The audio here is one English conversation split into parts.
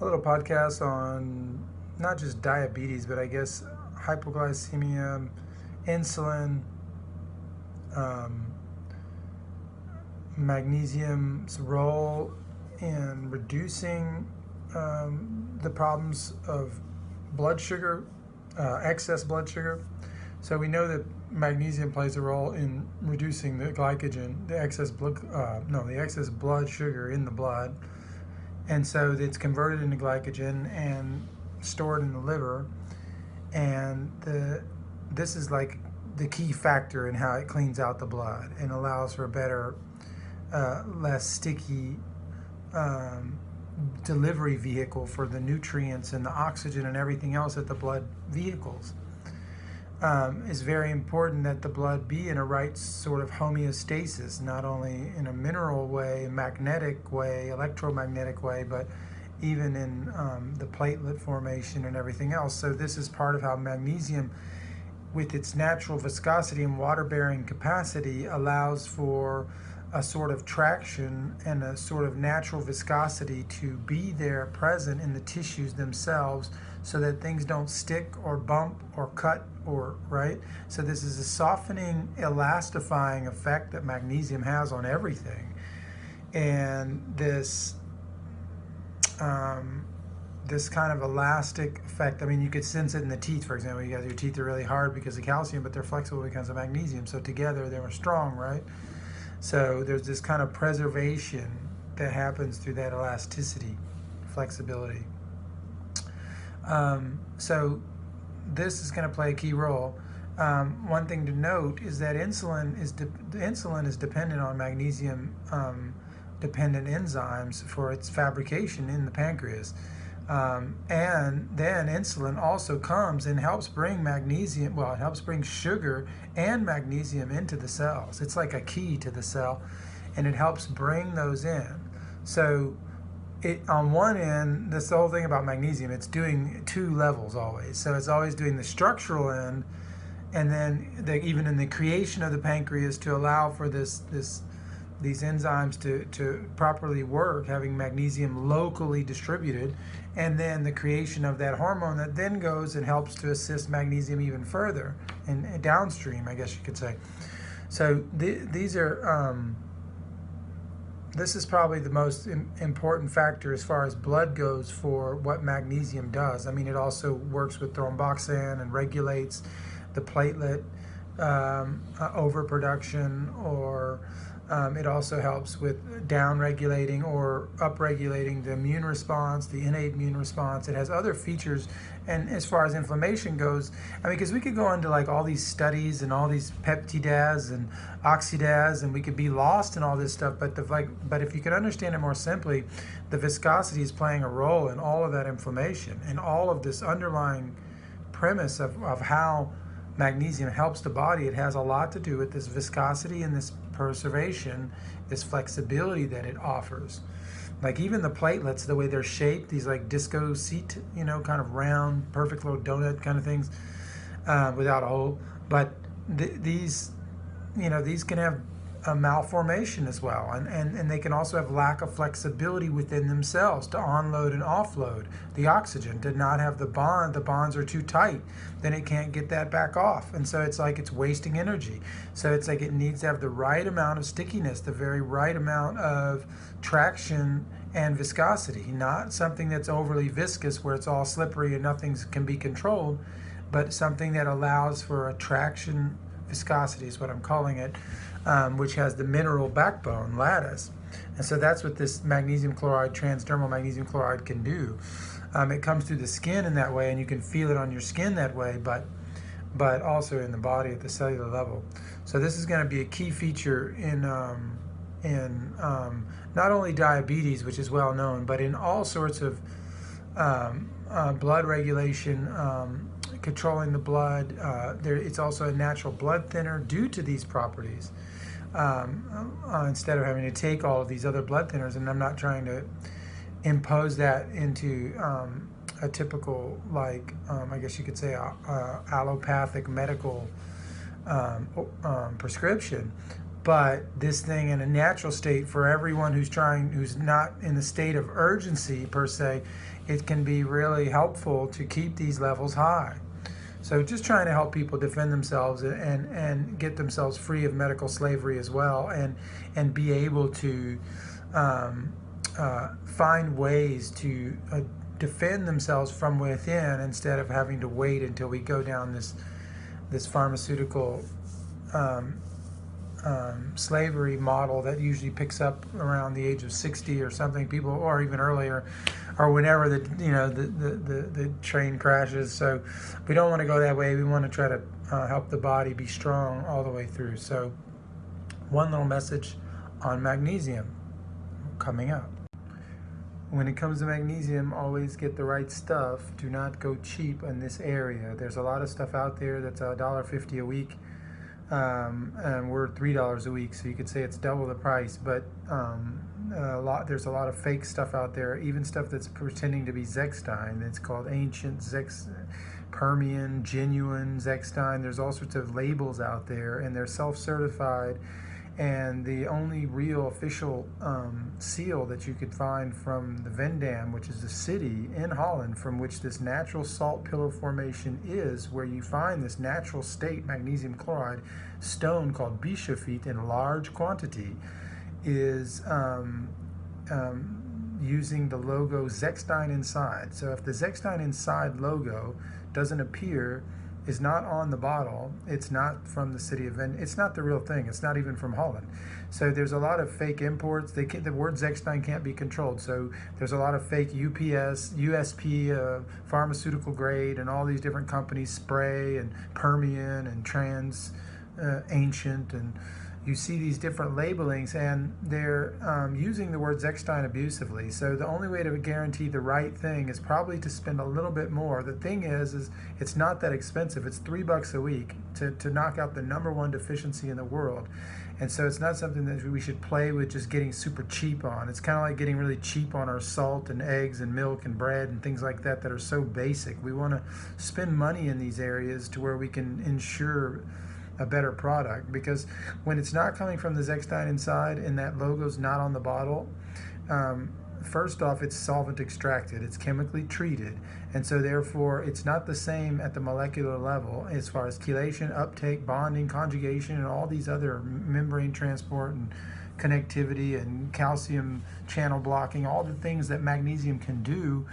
a little podcast on not just diabetes, but I guess hypoglycemia, insulin, um, magnesium's role in reducing the problems of blood sugar, excess blood sugar. So we know that magnesium plays a role in reducing the glycogen, the excess blood sugar in the blood, and so it's converted into glycogen and stored in the liver. And this is like the key factor in how it cleans out the blood and allows for a better, less sticky delivery vehicle for the nutrients and the oxygen and everything else that the blood vehicles. It's very important that the blood be in a right sort of homeostasis, not only in a mineral way, magnetic way, electromagnetic way, but even in the platelet formation and everything else. So this is part of how magnesium, with its natural viscosity and water-bearing capacity, allows for a sort of traction and a sort of natural viscosity to be there present in the tissues themselves, so that things don't stick or bump or cut or right. So this is a softening, elastifying effect that magnesium has on everything. And this kind of elastic effect, I mean, you could sense it in the teeth, for example. You guys, your teeth are really hard because of calcium, but they're flexible because of magnesium. So together they were strong, right? So there's this kind of preservation that happens through that elasticity, flexibility. So this is going to play a key role. One thing to note is that insulin is dependent on magnesium dependent enzymes for its fabrication in the pancreas. And then insulin also comes and helps bring magnesium, well, it helps bring sugar and magnesium into the cells. It's like a key to the cell, and it helps bring those in. So on one end, this whole thing about magnesium, it's doing two levels always. So it's always doing the structural end, and then even in the creation of the pancreas to allow for these enzymes to properly work, having magnesium locally distributed, and then the creation of that hormone that then goes and helps to assist magnesium even further and downstream, I guess you could say. So this is probably the most important factor as far as blood goes for what magnesium does. I mean, it also works with thromboxane and regulates the platelet overproduction, or it also helps with down-regulating or up-regulating the immune response, the innate immune response. It has other features. And as far as inflammation goes, I mean, because we could go into like all these studies and all these peptidas and oxidas, and we could be lost in all this stuff. But but if you could understand it more simply, the viscosity is playing a role in all of that inflammation and all of this underlying premise of how magnesium helps the body. It has a lot to do with this viscosity and this preservation, this flexibility that it offers. Like even the platelets, the way they're shaped, these like disco seat, kind of round, perfect little donut kind of things, without a hole. But these can have a malformation as well, and they can also have lack of flexibility within themselves to onload and offload the oxygen, to not have the bonds are too tight, then it can't get that back off, and so it's like it's wasting energy. So it's like it needs to have the right amount of stickiness, the very right amount of traction and viscosity, not something that's overly viscous where it's all slippery and nothing can be controlled, but something that allows for a traction viscosity is what I'm calling it, which has the mineral backbone, lattice. And so that's what this magnesium chloride, transdermal magnesium chloride, can do. It comes through the skin in that way, and you can feel it on your skin that way, but also in the body at the cellular level. So this is going to be a key feature in not only diabetes, which is well known, but in all sorts of blood regulation, controlling the blood. It's also a natural blood thinner due to these properties, instead of having to take all of these other blood thinners. And I'm not trying to impose that into a typical, like, I guess you could say, allopathic medical prescription. But this thing in a natural state, for everyone who's not in the state of urgency per se, it can be really helpful to keep these levels high. So just trying to help people defend themselves and get themselves free of medical slavery as well, and be able to find ways to defend themselves from within, instead of having to wait until we go down this pharmaceutical slavery model that usually picks up around the age of 60 or something, people, or even earlier, or whenever the train crashes. So we don't want to go that way. We want to try to help the body be strong all the way through. So one little message on magnesium coming up. When it comes to magnesium, always get the right stuff. Do not go cheap in this area. There's a lot of stuff out there that's $1.50 a week, and we're $3 a week, so you could say it's double the price. But there's a lot of fake stuff out there, even stuff that's pretending to be Zechstein. It's called ancient Permian, genuine Zechstein. There's all sorts of labels out there, and they're self-certified. And the only real official seal that you could find from the Vendam, which is the city in Holland from which this natural salt pillow formation is, where you find this natural state magnesium chloride stone called bischofite in large quantity, is using the logo Zechstein Inside. So if the Zechstein Inside logo doesn't appear, is not on the bottle, it's not from the city of Vendam. It's not the real thing. It's not even from Holland. So there's a lot of fake imports. The word Zechstein can't be controlled. So there's a lot of fake UPS, USP, pharmaceutical grade, and all these different companies, Spray and Permian and Trans, Ancient, and you see these different labelings, and they're using the word Zechstein abusively. So the only way to guarantee the right thing is probably to spend a little bit more. The thing is it's not that expensive. It's $3 a week to knock out the #1 deficiency in the world. And so it's not something that we should play with just getting super cheap on. It's kind of like getting really cheap on our salt and eggs and milk and bread and things like that are so basic. We want to spend money in these areas to where we can ensure a better product, because when it's not coming from the Zechstein Inside and that logo's not on the bottle, first off, it's solvent extracted, it's chemically treated, and so therefore it's not the same at the molecular level as far as chelation, uptake, bonding, conjugation, and all these other membrane transport and connectivity and calcium channel blocking. All the things that magnesium can do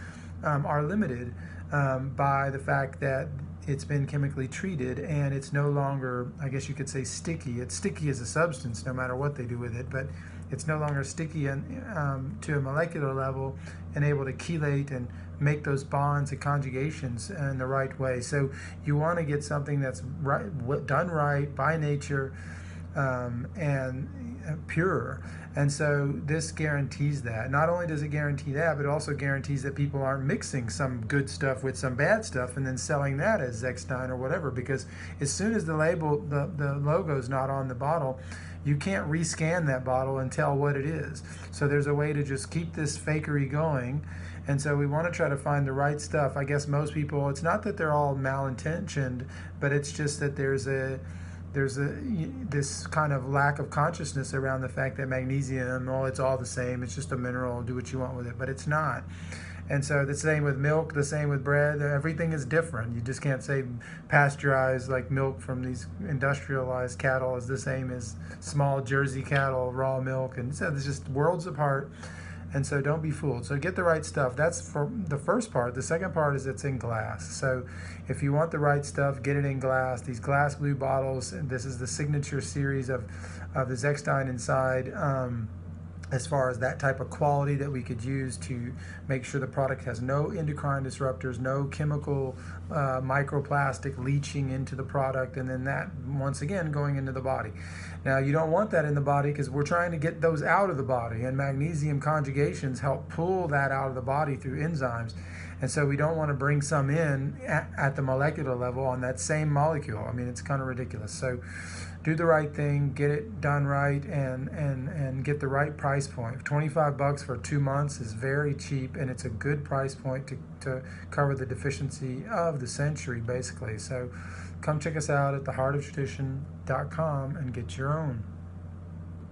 are limited by the fact that it's been chemically treated, and it's no longer, I guess you could say, sticky. It's sticky as a substance no matter what they do with it, but it's no longer sticky to a molecular level and able to chelate and make those bonds and conjugations in the right way. So you want to get something that's done right by nature and pure. And so this guarantees that. Not only does it guarantee that, but it also guarantees that people aren't mixing some good stuff with some bad stuff and then selling that as Zechstein or whatever, because as soon as the label, the logo's not on the bottle, you can't rescan that bottle and tell what it is. So there's a way to just keep this fakery going. And so we want to try to find the right stuff. I guess most people, it's not that they're all malintentioned, but it's just that there's this kind of lack of consciousness around the fact that magnesium, oh, it's all the same, it's just a mineral, do what you want with it, but it's not. And so the same with milk, the same with bread, everything is different. You just can't say pasteurized like milk from these industrialized cattle is the same as small Jersey cattle, raw milk, and so it's just worlds apart. And so don't be fooled. So get the right stuff. That's for the first part. The second part is it's in glass. So if you want the right stuff, get it in glass. These glass blue bottles, this is the signature series of the Zechstein Inside, as far as that type of quality that we could use to make sure the product has no endocrine disruptors, no chemical microplastic leaching into the product, and then that, once again, going into the body. Now, you don't want that in the body because we're trying to get those out of the body, and magnesium conjugations help pull that out of the body through enzymes. And so we don't want to bring some in at the molecular level on that same molecule. I mean, it's kind of ridiculous. So do the right thing, get it done right, and get the right price point. $25 for 2 months is very cheap, and it's a good price point to cover the deficiency of the century, basically. So come check us out at theheartoftradition.com and get your own.